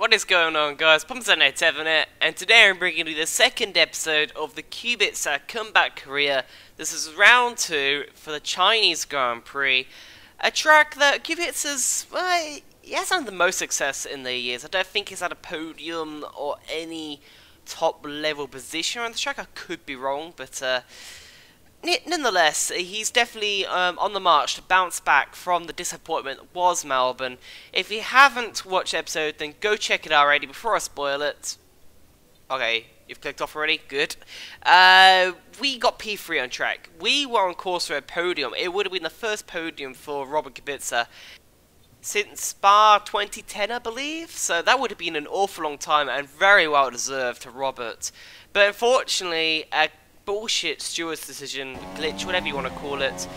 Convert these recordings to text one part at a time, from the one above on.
What is going on, guys? Pump's.net, and today I'm bringing you the second episode of the KUBICA Comeback Career. This is round 2 for the Chinese Grand Prix. A track that KUBICA's, well, he hasn't had the most success in the years. I don't think he's had a podium or any top level position on the track. I could be wrong, but nonetheless, he's definitely on the march to bounce back from the disappointment that was Melbourne. If you haven't watched the episode, then go check it out already before I spoil it. Okay, you've clicked off already? Good. We got P3 on track. We were on course for a podium. It would have been the first podium for Robert KUBICA since Spa 2010, I believe. So that would have been an awful long time and very well deserved to Robert. But unfortunately, bullshit steward's decision, glitch, whatever you want to call it,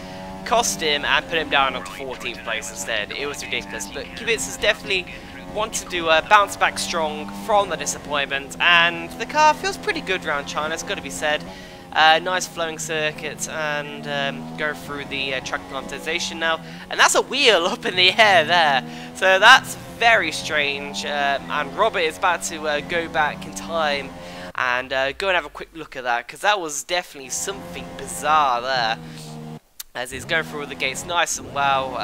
cost him and put him down onto 14th place instead. It was ridiculous, but KUBICA's definitely wanted to bounce back strong from the disappointment, and the car feels pretty good around China, it's got to be said. Nice flowing circuit, and go through the track acclimatization now, and that's a wheel up in the air there, so that's very strange, and Robert is about to go back in time and go and have a quick look at that, because that was definitely something bizarre there. As he's going through all the gates nice and well,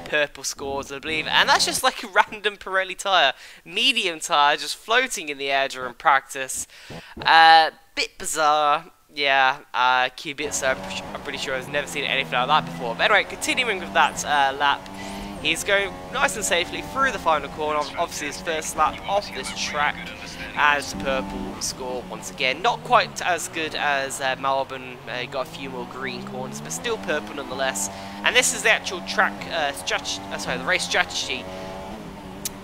purple scores I believe, and that's just like a random Pirelli tyre, medium tyre, just floating in the air during practice. Bit bizarre, yeah, KUBICA, I'm pretty sure has never seen anything like that before. But anyway, continuing with that lap, he's going nice and safely through the final corner, obviously his first lap off this track, as purple score once again. Not quite as good as Melbourne, got a few more green corners, but still purple nonetheless. And this is the actual track, the race strategy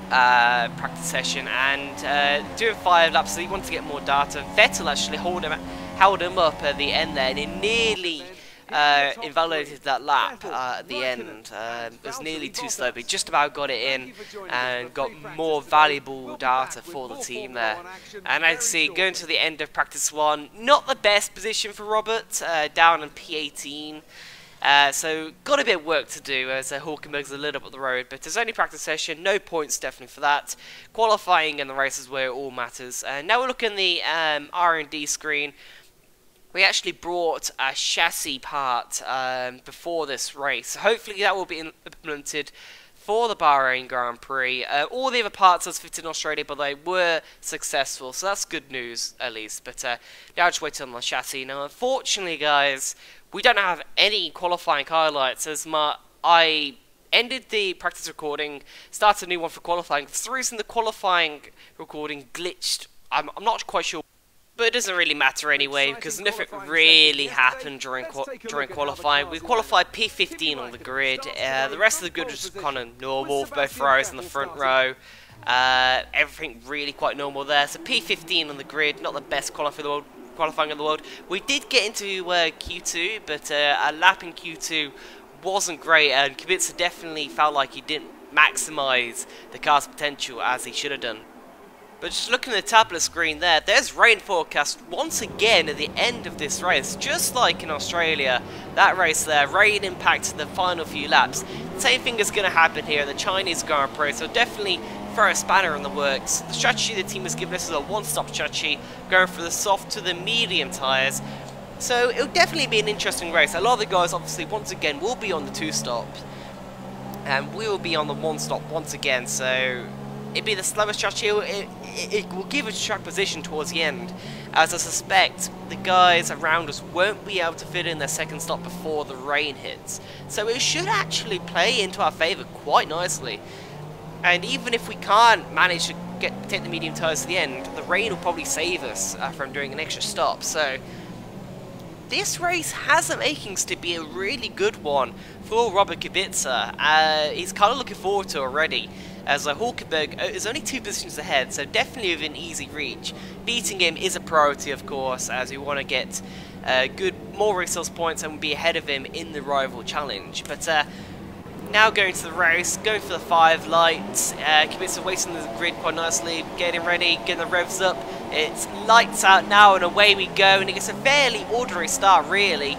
practice session, and doing 5 laps, so he wanted to get more data. Vettel actually held him up at the end there, and it nearly invalidated that lap at the end. It was nearly too slow, but he just about got it in and got more valuable data for the team there. And I see, going to the end of practice 1, not the best position for Robert, down in P18. So got a bit of work to do, as Hulkenberg's a little up the road, but it's only practice session, no points definitely for that. Qualifying and the race is where it all matters. Now we're looking at the R&D screen. We actually brought a chassis part before this race. Hopefully that will be implemented for the Bahrain Grand Prix. All the other parts was fitted in Australia, but they were successful, so that's good news at least. But now just waiting on the chassis. Now, unfortunately, guys, we don't have any qualifying highlights, as I ended the practice recording, started a new one for qualifying. For some reason, the qualifying recording glitched. I'm not quite sure. But it doesn't really matter anyway, because nothing really happened during qualifying. We qualified P15 on the grid. The rest of the grid was just kind of normal for both rows in the front row. Everything really quite normal there. So P15 on the grid, not the best qualifying in the world. We did get into Q2, but a lap in Q2 wasn't great, and KUBICA definitely felt like he didn't maximise the car's potential as he should have done. But just looking at the tablet screen there, there's rain forecast once again at the end of this race. Just like in Australia, that race there, rain impacted the final few laps. Same thing is going to happen here at the Chinese Grand Prix, so definitely throw a spanner in the works. The strategy the team has given us is a one-stop strategy, going from the soft to the medium tyres. So it'll definitely be an interesting race. A lot of the guys, obviously, once again, will be on the 2-stop. And we will be on the 1-stop once again, so it'd be the slowest strategy. It will give us track position towards the end, as I suspect the guys around us won't be able to fit in their second stop before the rain hits. So it should actually play into our favour quite nicely. And even if we can't manage to take the medium tyres to the end, the rain will probably save us from doing an extra stop. So this race has the makings to be a really good one for Robert KUBICA. He's kind of looking forward to it already, as Hulkenberg is only 2 positions ahead, so definitely within easy reach. Beating him is a priority, of course, as we want to get more resource points and be ahead of him in the rival challenge. But now going to the race, going for the 5 lights. KUBICA waiting the grid quite nicely, getting ready, getting the revs up. It's lights out now, and away we go, and it gets a fairly ordinary start, really.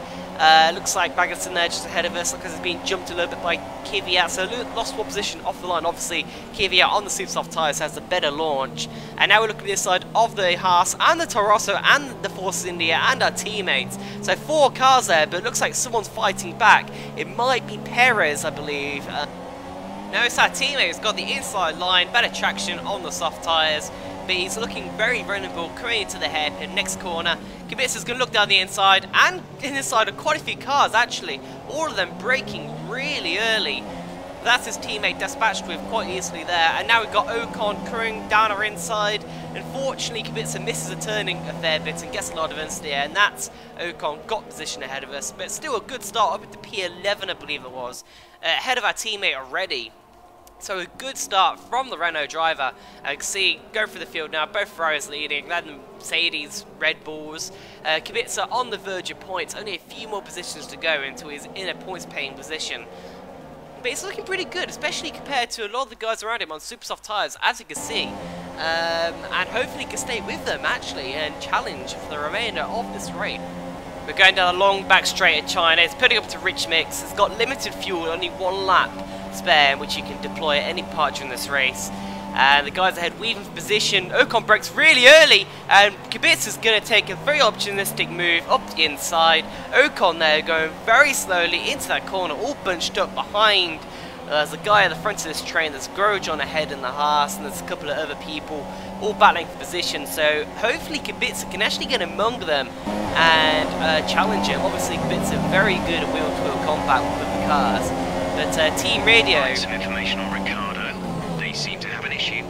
Looks like Magnussen there just ahead of us because it's been jumped a little bit by KUBICA, so lost one position off the line. Obviously, KUBICA on the super soft tyres has the better launch. And now we're looking at this side of the Haas and the Toro Rosso and the Force India and our teammates. So 4 cars there, but it looks like someone's fighting back. It might be Perez, I believe. No, it's our teammate who's got the inside line, better traction on the soft tyres. But he's looking very vulnerable coming into the hairpin next corner. Kubica's going to look down the inside, and inside of quite a few cars actually, all of them braking really early. That's his teammate dispatched with quite easily there, and now we've got Ocon coming down our inside. Unfortunately, Kubica misses a turning a fair bit and gets a lot of understeer, and that's Ocon got position ahead of us, but still a good start up at the P11 I believe it was, ahead of our teammate already. So a good start from the Renault driver. I can see, go for the field now, both Ferraris leading, then Mercedes, Red Bulls. Kubica on the verge of points, only a few more positions to go until he's in a points paying position. But it's looking pretty good, especially compared to a lot of the guys around him on super soft tyres, as you can see. And hopefully he can stay with them actually and challenge for the remainder of this race. We're going down a long back straight at China. It's putting up to rich mix. It's got limited fuel, only 1 lap spare, which you can deploy at any part during this race. And the guys ahead weaving for position. Ocon brakes really early, and Kubica's going to take a very opportunistic move up the inside. Ocon there going very slowly into that corner, all bunched up behind. There's a guy at the front of this train. There's Grosjean ahead in the Haas, and there's a couple of other people all battling for position. So hopefully Kubica can actually get among them and challenge him. Obviously Kubica very good at wheel-to-wheel combat with the cars. But team radio. Some information on Ricardo. They seem to have an issue.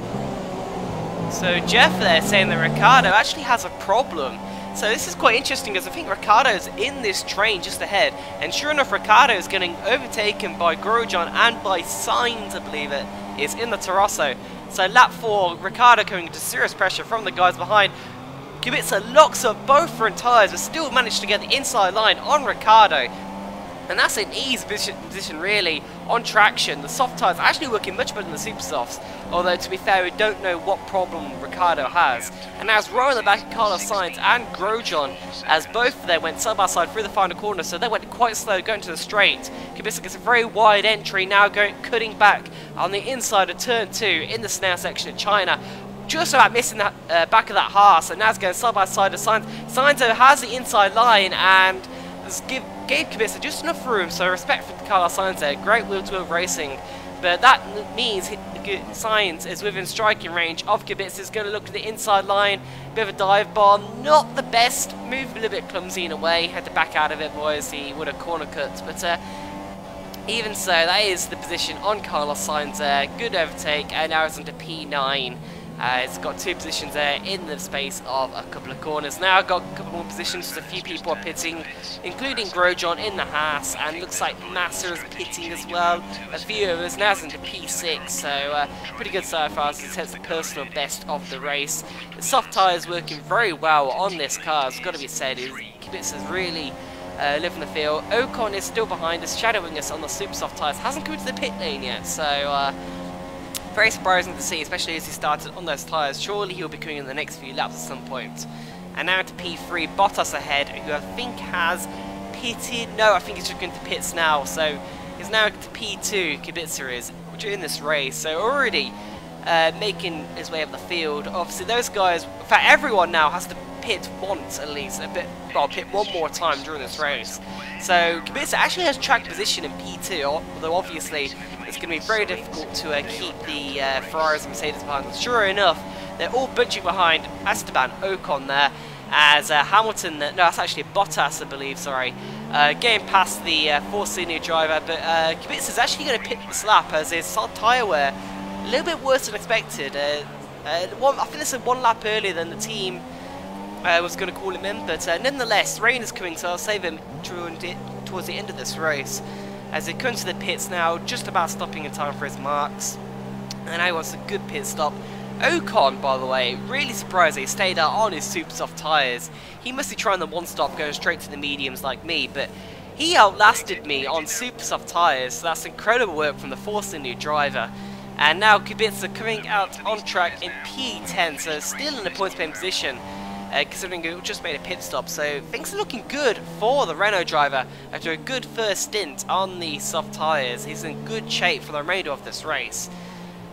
So Jeff there saying that Ricardo actually has a problem. So this is quite interesting because I think Ricardo's in this train just ahead, and sure enough Ricardo is getting overtaken by Grosjean and by Sainz, I believe it is, in the Toro Rosso. So lap 4, Ricardo coming into serious pressure from the guys behind. Kubica locks up both front tyres but still managed to get the inside line on Ricardo. And that's an easy position really on traction. The soft tyres are actually working much better than the super softs, although to be fair we don't know what problem Ricardo has. And now it's right on the back of Carlos Sainz and Grosjean, as both of them went side by side through the final corner, so they went quite slow going to the straight. Kubica gets a very wide entry, now cutting back on the inside of turn 2 in the snail section of China. Just about missing that back of that Haas, and now it's going side by side to Sainz. Sainz has the inside line and gave Kubica just enough room, so respect for Carlos Sainz there. Great wheel-to-wheel racing, but that means Sainz is within striking range of Kubica. Is going to look to the inside line, bit of a dive bomb, not the best, moved a little bit clumsy in a way, had to back out of it, boys, he would have corner cut, but even so, that is the position on Carlos Sainz there. Good overtake, and now it's onto P9. It's got 2 positions there in the space of a couple of corners. Now got a couple more positions, just a few people are pitting, including Grosjean in the Haas, and looks like Massa is pitting as well. A few of us now it's into P6, so pretty good so far. It sets the personal best of the race. The soft tyres working very well on this car, it's got to be said. Kubica's really living the field. Ocon is still behind us, shadowing us on the super soft tyres. Hasn't come to the pit lane yet, so very surprising to see, especially as he started on those tyres. Surely he'll be coming in the next few laps at some point. And now to P3, Bottas ahead, who I think has pitted. No, I think he's just going to pits now. So he's now to P2, Kubica is, which are in this race. So already making his way up the field. Obviously those guys, in fact everyone now has to pit once at least, pit one more time during this race. So Kubica actually has track position in P2, although obviously it's going to be very difficult to keep the Ferraris and Mercedes behind us. Sure enough, they're all bunching behind Esteban Ocon there, as Hamilton, no, that's actually Bottas, I believe, sorry, getting past the Force India driver, but Kubica is actually going to pit this lap as his tyre wear a little bit worse than expected. I think this is 1 lap earlier than the team was going to call him in, but nonetheless, rain is coming, so I'll save him towards the end of this race. As he comes to the pits now, just about stopping in time for his marks. And now he wants a good pit stop. Ocon, by the way, really surprised he stayed out on his super soft tyres. He must be trying the one-stop, going straight to the mediums like me, but he outlasted me on super soft tyres, so that's incredible work from the Force India driver. And now Kubica coming out on track in P10, so still in a points paying position. considering he just made a pit stop. So things are looking good for the Renault driver after a good first stint on the soft tyres. He's in good shape for the remainder of this race.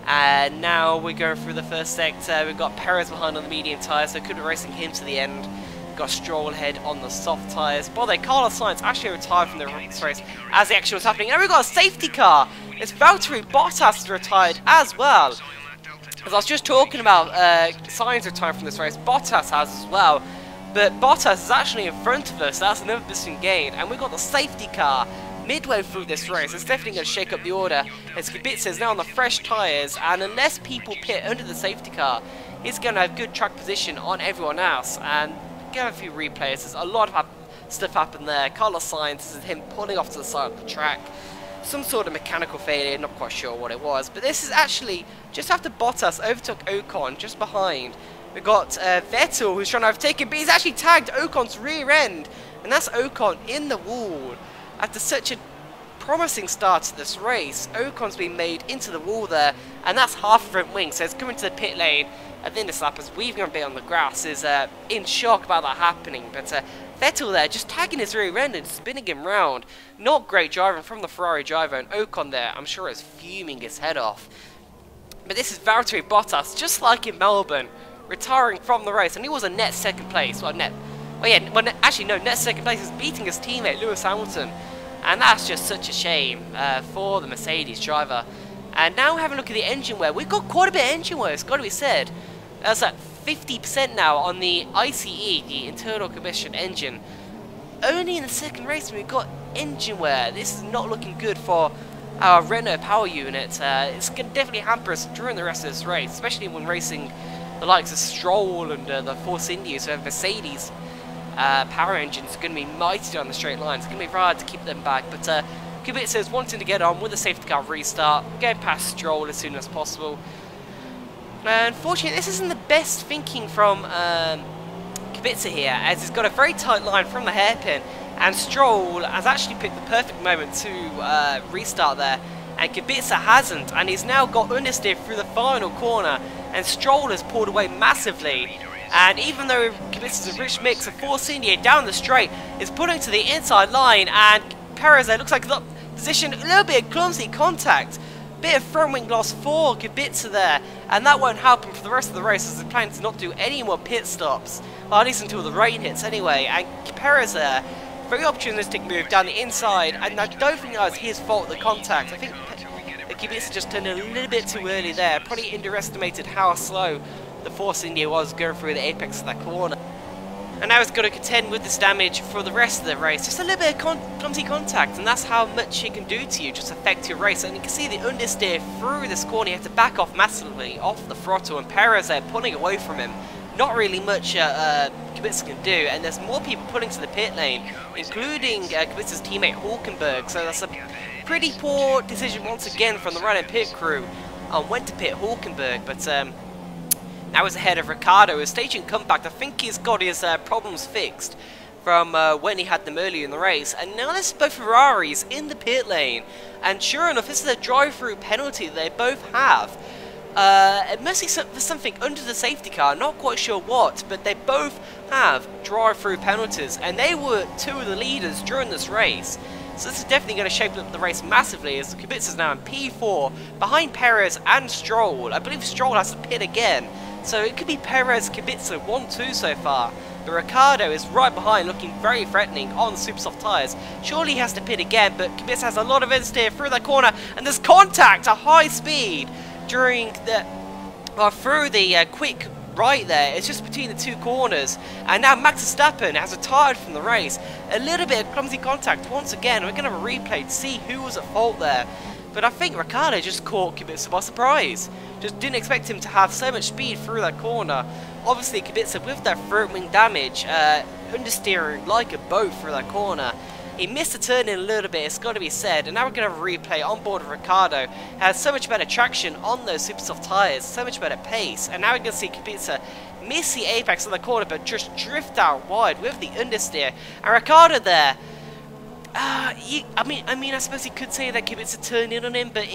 And now we're going through the first sector. We've got Perez behind on the medium tyres, so could be racing him to the end. We've got Stroll ahead on the soft tyres. By the way, Carlos Sainz actually retired from the race as the action was happening. And we've got a safety car. It's Valtteri Bottas retired as well. As I was just talking about Sainz retiring from this race, Bottas has as well. But Bottas is actually in front of us. That's another position gain. And we've got the safety car midway through this race. It's definitely going to shake up the order, as Kubica is now on the fresh tyres, and unless people pit under the safety car, he's going to have good track position on everyone else. And get a few replays. There's a lot of stuff happened there. Carlos Sainz is him pulling off to the side of the track. Some sort of mechanical failure, not quite sure what it was. But this is actually just after Bottas overtook Ocon just behind. We've got Vettel, who's trying to overtake him, but he's actually tagged Ocon's rear end, and that's Ocon in the wall. After such a promising start to this race, Ocon's been made into the wall there, and that's half a front wing, so it's coming to the pit lane. And then this lap is weaving a bit on the grass, is in shock about that happening. But Vettel there just tagging his rear end and spinning him round. Not great driving from the Ferrari driver, and Ocon there, I'm sure, is fuming his head off. But this is Valtteri Bottas, just like in Melbourne, retiring from the race, and he was a net second place. Net second place is beating his teammate Lewis Hamilton, and that's just such a shame for the Mercedes driver. And now having a look at the engine wear, we've got quite a bit of engine wear, it's got to be said. That's at 50% now on the ICE, the internal combustion engine. Only in the second race we've got engine wear. This is not looking good for our Renault power unit. It's going to definitely hamper us during the rest of this race, especially when racing the likes of Stroll and the Force Indias who have Mercedes power engines. Going to be mighty down the straight lines. It's going to be hard to keep them back, but Kubica is wanting to get on with the safety car restart, get past Stroll as soon as possible. Unfortunately, this isn't the best thinking from Kubica here, as he's got a very tight line from the hairpin, and Stroll has actually picked the perfect moment to restart there, and Kubica hasn't, and he's now got understeer through the final corner, and Stroll has pulled away massively. And even though Kubica's a rich mix of Force India down the straight, is putting to the inside line, and Perez there looks like the position, a little bit of clumsy contact, bit of front wing loss for Kubica there, and that won't help him for the rest of the race, as he's planning to not do any more pit stops, well, at least until the rain hits anyway. And Perez there, very opportunistic move down the inside, and I don't think that was his fault, the contact. I think Kubica just turned a little bit too early there, probably underestimated how slow the Force India was going through the apex of that corner. And now he's got to contend with this damage for the rest of the race. Just a little bit of clumsy contact, and that's how much it can do to you, just affect your race. And you can see the understeer through this corner. You have to back off massively off the throttle, and Perez there pulling away from him. Not really much Kubica can do, and there's more people pulling to the pit lane, including Kubica's teammate Hulkenberg. So that's a pretty poor decision once again from the Renault pit crew on when to pit Hulkenberg. But now he's ahead of Ricciardo, who's staging comeback. I think he's got his problems fixed from when he had them earlier in the race. And now there's both Ferraris in the pit lane. And sure enough, this is a drive-through penalty they both have. It must be something under the safety car, not quite sure what, but they both have drive-through penalties. And they were two of the leaders during this race. So this is definitely going to shape up the race massively, as Kubica is now in P4 behind Perez and Stroll. I believe Stroll has to pit again. So it could be Perez, Kubica, 1-2 so far. But Ricciardo is right behind, looking very threatening on super soft tyres. Surely he has to pit again, but Kubica has a lot of understeer through the corner, and there's contact at high speed during the through the quick right there. It's just between the two corners, and now Max Verstappen has retired from the race. A little bit of clumsy contact once again. We're going to have a replay to see who was at fault there. But I think Ricciardo just caught Kubica by surprise. Just didn't expect him to have so much speed through that corner. Obviously Kubica, with that front wing damage, understeering like a boat through that corner. He missed a turn in a little bit, it's got to be said. And now we're going to have a replay on board of Ricciardo. Has so much better traction on those super soft tyres, so much better pace. And now we're going to see Kubica miss the apex of the corner, but just drift out wide with the understeer. And Ricciardo there, I mean, I suppose you could say that Kubica turned in on him, but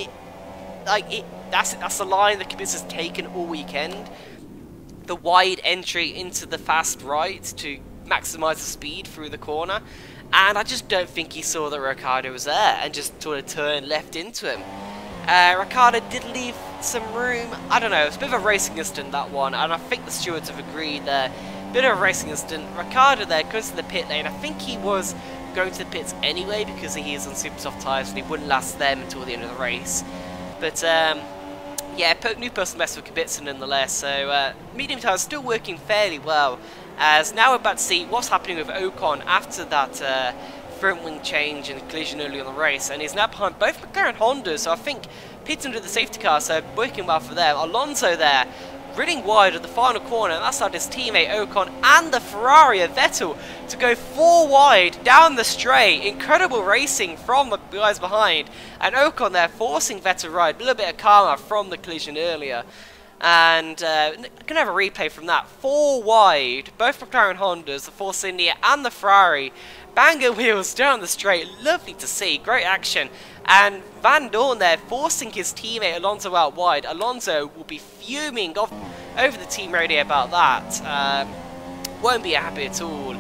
that's the line that Kubica's taken all weekend. the wide entry into the fast right to maximise the speed through the corner, and I just don't think he saw that Ricciardo was there and just sort of turned left into him. Ricciardo did leave some room. I don't know, it's a bit of a racing incident, that one, and I think the stewards have agreed there. Bit of a racing incident. Ricciardo there goes to the pit lane. I think he was going to the pits anyway because he is on super soft tyres and he wouldn't last them until the end of the race. But yeah, new personal best for Kubica nonetheless. So medium tyres still working fairly well. As now we're about to see what's happening with Ocon after that front wing change and collision early on the race, and he's now behind both McLaren and Honda. So I think pitted under the safety car, so working well for them. Alonso there, running wide at the final corner, and that's allowed his teammate Ocon and the Ferrari of Vettel to go 4 wide down the straight. Incredible racing from the guys behind, and Ocon there forcing Vettel right, a little bit of karma from the collision earlier. And gonna have a replay from that. 4 wide, both McLaren Hondas, the Force India and the Ferrari. Banger wheels down the straight, lovely to see, great action. And Van Dorn there forcing his teammate Alonso out wide. Alonso will be fuming over the team radio about that. Won't be happy at all,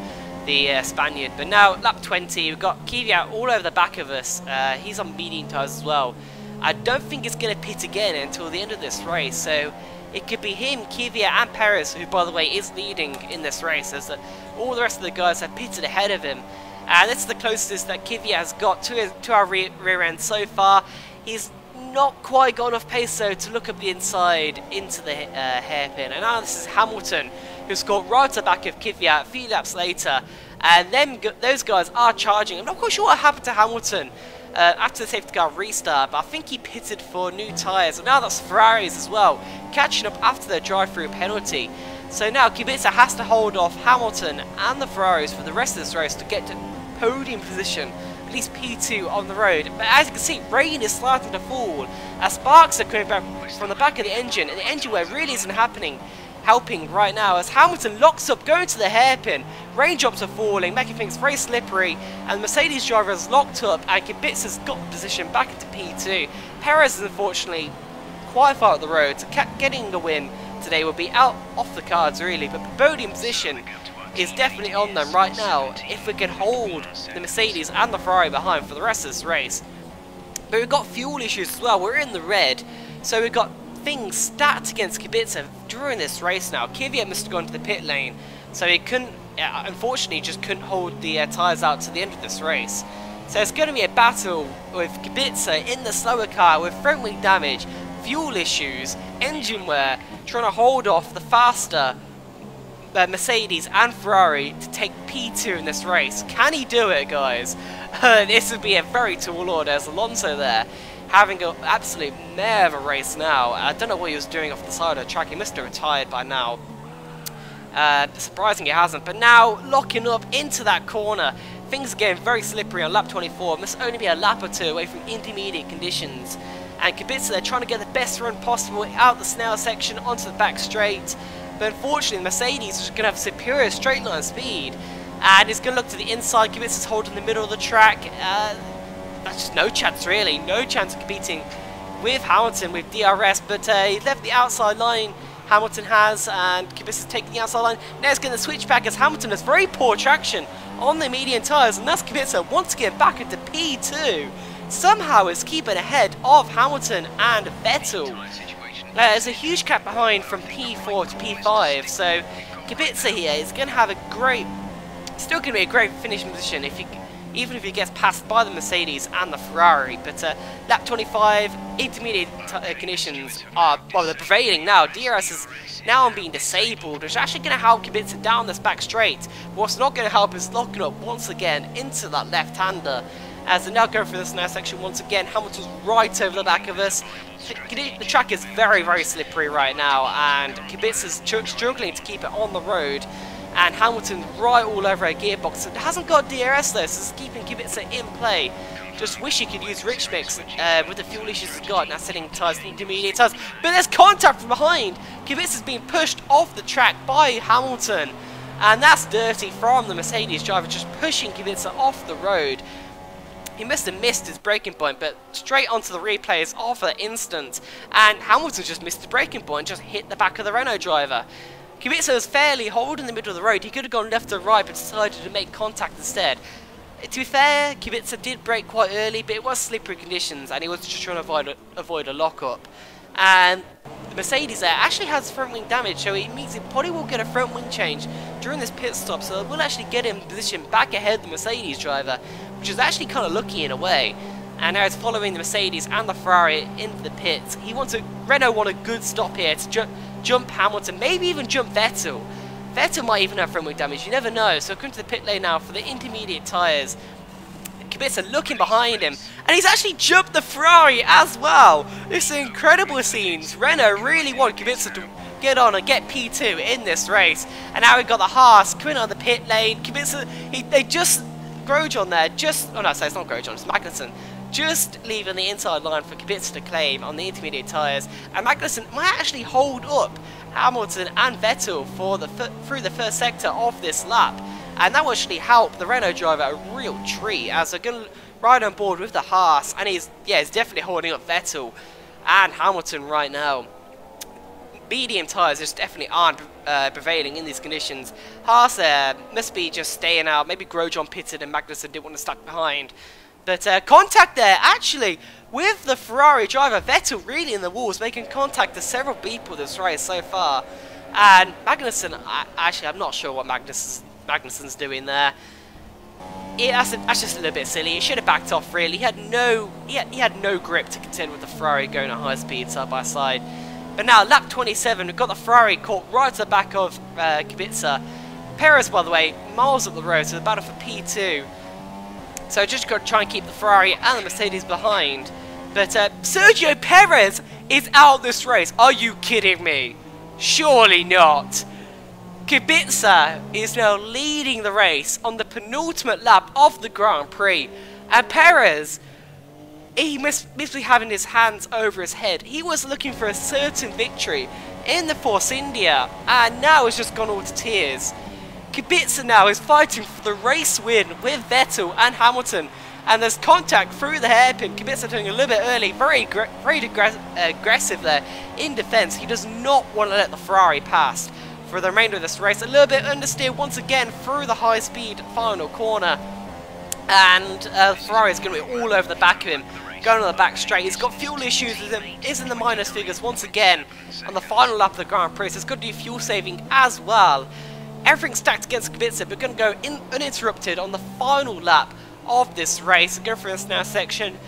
the Spaniard. But now, lap 20, we've got Kvyat all over the back of us. He's on medium tyres as well. I don't think it's going to pit again until the end of this race, so it could be him, Kvyat and Perez, who by the way is leading in this race, as all the rest of the guys have pitted ahead of him. And this is the closest that Kvyat has got to our rear end so far. He's not quite got enough pace though to look up the inside into the hairpin. And now this is Hamilton, who's got right at the back of Kvyat a few laps later. And then those guys are charging. I'm not quite sure what happened to Hamilton after the safety car restart, but I think he pitted for new tyres. And now that's Ferraris as well, catching up after their drive-through penalty. So now Kubica has to hold off Hamilton and the Ferraris for the rest of this race to get to podium position, at least P2 on the road. But as you can see, rain is starting to fall as sparks are coming back from the back of the engine, and the engine wear really isn't helping right now as Hamilton locks up going to the hairpin. Raindrops are falling, making things very slippery, and the Mercedes driver is locked up, and Kubica's got the position back into P2. Perez is unfortunately quite far up the road, so getting the win today will be out off the cards really, but the podium position is definitely on them right now if we can hold the Mercedes and the Ferrari behind for the rest of this race. But we've got fuel issues as well. We're in the red, so we've got things stacked against Kubica during this race now. Kvyat must have gone to the pit lane, so he couldn't, unfortunately just couldn't hold the tyres out to the end of this race. So it's going to be a battle with Kubica in the slower car with front wing damage, fuel issues, engine wear, trying to hold off the faster Mercedes and Ferrari to take P2 in this race. Can he do it, guys? This would be a very tall order as Alonso there, having an absolute mare of a race now. I don't know what he was doing off the side of the track. He must have retired by now. Surprising he hasn't. But now, locking up into that corner. Things are getting very slippery on lap 24. It must only be a lap or two away from intermediate conditions. And Kubica, they're trying to get the best run possible out the snail section onto the back straight. But unfortunately, Mercedes is going to have superior straight line speed. And it's going to look to the inside. Kubica's holding the middle of the track. That's just no chance, really. No chance of competing with Hamilton, with DRS. But he's left the outside line, Hamilton has. And Kubica's taking the outside line. Now it's going to switch back as Hamilton has very poor traction on the medium tyres. And that's Kubica once again back into P2. Somehow it's keeping ahead of Hamilton and Vettel. There's a huge gap behind from P4 to P5, so Kubica here is going to have a great, still going to be a great finishing position even if he gets passed by the Mercedes and the Ferrari. But lap 25, intermediate conditions are, well, they're prevailing now. DRS is now being disabled, which is actually going to help Kubica down this back straight. What's not going to help is locking up once again into that left-hander. As they're now going through this next section once again, Hamilton's right over the back of us. The track is very, very slippery right now, and Kubica's struggling to keep it on the road. And Hamilton right all over a gearbox. It hasn't got DRS though, so it's keeping Kubica in play. Just wish he could use Rich Mix with the fuel issues he's got. Now setting tyres to intermediate tyres. But there's contact from behind. Kubica's being pushed off the track by Hamilton. And that's dirty from the Mercedes driver, just pushing Kubica off the road. He must have missed his braking point, but straight onto the replays of the instant. And Hamilton just missed his braking point, just hit the back of the Renault driver. Kubica was fairly holding the middle of the road. He could have gone left or right, but decided to make contact instead. To be fair, Kubica did brake quite early, but it was slippery conditions, and he was just trying to avoid a lockup. And the Mercedes there actually has front wing damage, so it means it probably will get a front wing change during this pit stop, so it will actually get him positioned back ahead of the Mercedes driver, which is actually kind of lucky in a way. And now it's following the Mercedes and the Ferrari into the pits. Renault want a good stop here to jump Hamilton, maybe even jump Vettel. Vettel might even have front wing damage, you never know. So come to the pit lane now for the intermediate tyres. Kubica looking behind him, and he's actually jumped the Ferrari as well. This is incredible scenes. Renault really want Kubica to get on and get P2 in this race. And now we've got the Haas coming on the pit lane. Kubica, they just, Grosjean there, oh no, sorry, it's not Grosjean, it's Magnussen. Just leaving the inside line for Kubica to claim on the intermediate tyres, and Magnussen might actually hold up Hamilton and Vettel for through the first sector of this lap, and that will actually help the Renault driver a real treat as they're going to ride on board with the Haas, and he's definitely holding up Vettel and Hamilton right now. Medium tyres just definitely aren't prevailing in these conditions. Haas must be just staying out. Maybe Grosjean pitted and Magnussen didn't want to stack behind. But contact there, actually, with the Ferrari driver, Vettel really in the walls, making contact to several people this race so far. And Magnussen, actually, I'm not sure what Magnussen's doing there. That's just a little bit silly. He should have backed off, really. He had no grip to contend with the Ferrari going at high speed side by side. But now, lap 27, we've got the Ferrari caught right to the back of Kubica. Perez, by the way, miles up the road, so the battle for P2. So just got to try and keep the Ferrari and the Mercedes behind. But Sergio Perez is out this race. Are you kidding me? Surely not. Kubica is now leading the race on the penultimate lap of the Grand Prix. And Perez, he must be having his hands over his head. He was looking for a certain victory in the Force India, and now has just gone all to tears. Kubica now is fighting for the race win with Vettel and Hamilton, and there's contact through the hairpin. Kubica doing a little bit early, very aggressive there in defence. He does not want to let the Ferrari pass for the remainder of this race. A little bit understeer once again through the high-speed final corner, and Ferrari is going to be all over the back of him, going on the back straight. He's got fuel issues with him, is in the minus figures once again on the final lap of the Grand Prix. So he's got to do fuel saving as well. Everything stacked against Kubica, but going to go uninterrupted on the final lap of this race. Go through this now section,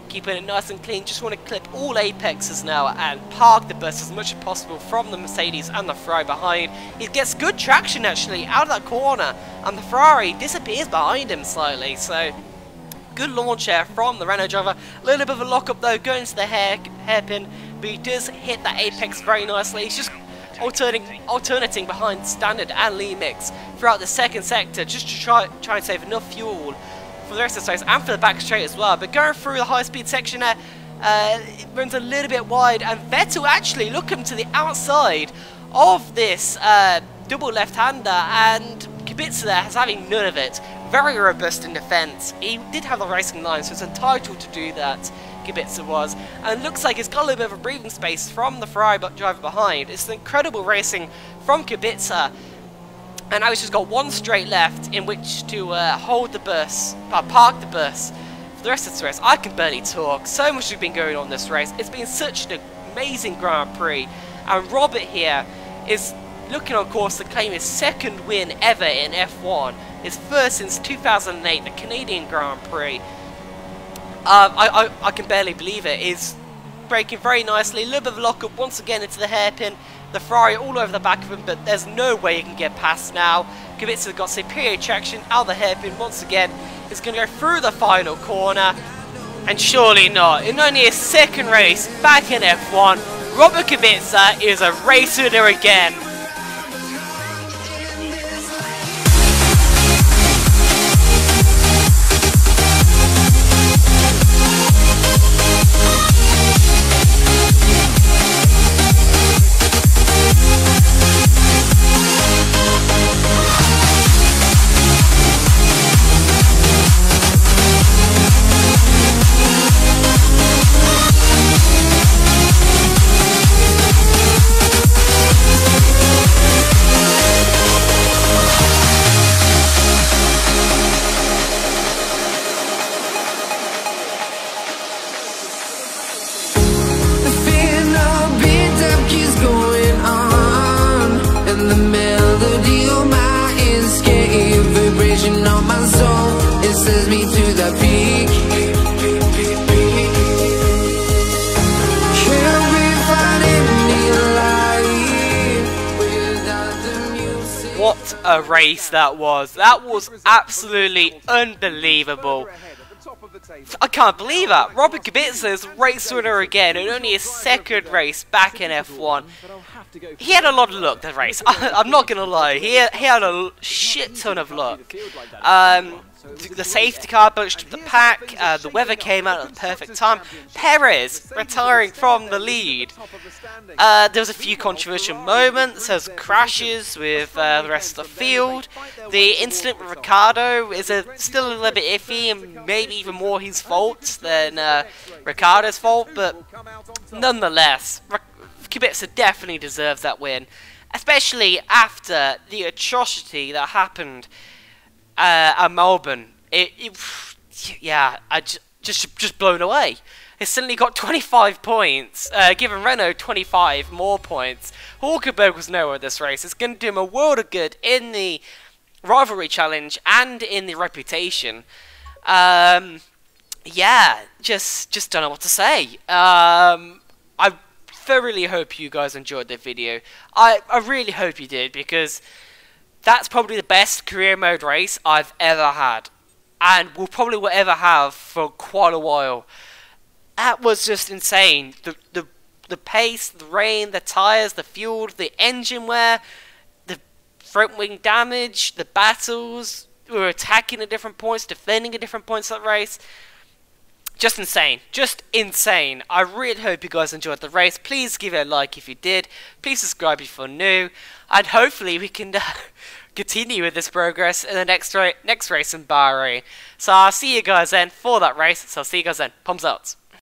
keeping it nice and clean. Just want to clip all apexes now and park the bus as much as possible from the Mercedes and the Ferrari behind. He gets good traction actually out of that corner, and the Ferrari disappears behind him slightly. So good launch there from the Renault driver. A little bit of a lock-up though, going to the hairpin, but he does hit that apex very nicely. He's just alternating behind standard and lean mix throughout the second sector, just to try and save enough fuel for the rest of the race and for the back straight as well. But going through the high-speed section there, it runs a little bit wide, and Vettel actually looking to the outside of this double left-hander, and Kubica there is having none of it. Very robust in defence. He did have the racing line, so it's entitled to do that. Kubica was, and looks like he's got a little bit of a breathing space from the Ferrari driver behind. It's an incredible racing from Kubica, and now he's just got one straight left in which to hold the bus, park the bus for the rest of this race. I can barely talk. So much has been going on this race. It's been such an amazing Grand Prix, and Robert here is looking on course to claim his second win ever in F1. His first since 2008, the Canadian Grand Prix. I can barely believe it. He's braking very nicely. A little bit of a lock-up once again into the hairpin. The Ferrari all over the back of him, but there's no way he can get past now. Kubica's got superior traction out of the hairpin once again. He's going to go through the final corner. And surely not. In only his second race back in F1, Robert Kubica is a race winner again. what a race that was. That was absolutely unbelievable. I can't believe that. Robert Kubica is race winner again, and only his second race back in F1. He had a lot of luck that race. I'm not gonna lie. He had a shit ton of luck. The safety car bunched up the pack. The weather came out at the perfect time. Perez retiring from the lead. There was a few controversial moments. There was crashes with the rest of the field. The incident with Ricciardo is still a little bit iffy, and maybe even more his fault than Ricciardo's fault. But nonetheless, Kubica definitely deserves that win, especially after the atrocity that happened at Melbourne. Yeah, I just blown away. He suddenly got 25 points, giving Renault 25 more points. Hulkenberg was nowhere this race. It's going to do him a world of good in the rivalry challenge and in the reputation. Yeah, just don't know what to say. I thoroughly hope you guys enjoyed the video. I really hope you did, because that's probably the best career mode race I've ever had, and will probably ever have for quite a while. That was just insane. The pace, the rain, the tyres, the fuel, the engine wear, the front wing damage, the battles. We were attacking at different points, defending at different points of that race. Just insane. Just insane. I really hope you guys enjoyed the race. Please give it a like if you did. Please subscribe if you're new. And hopefully we can continue with this progress in the next race in Bahrain. So I'll see you guys then for that race. So I'll see you guys then. Pumps out.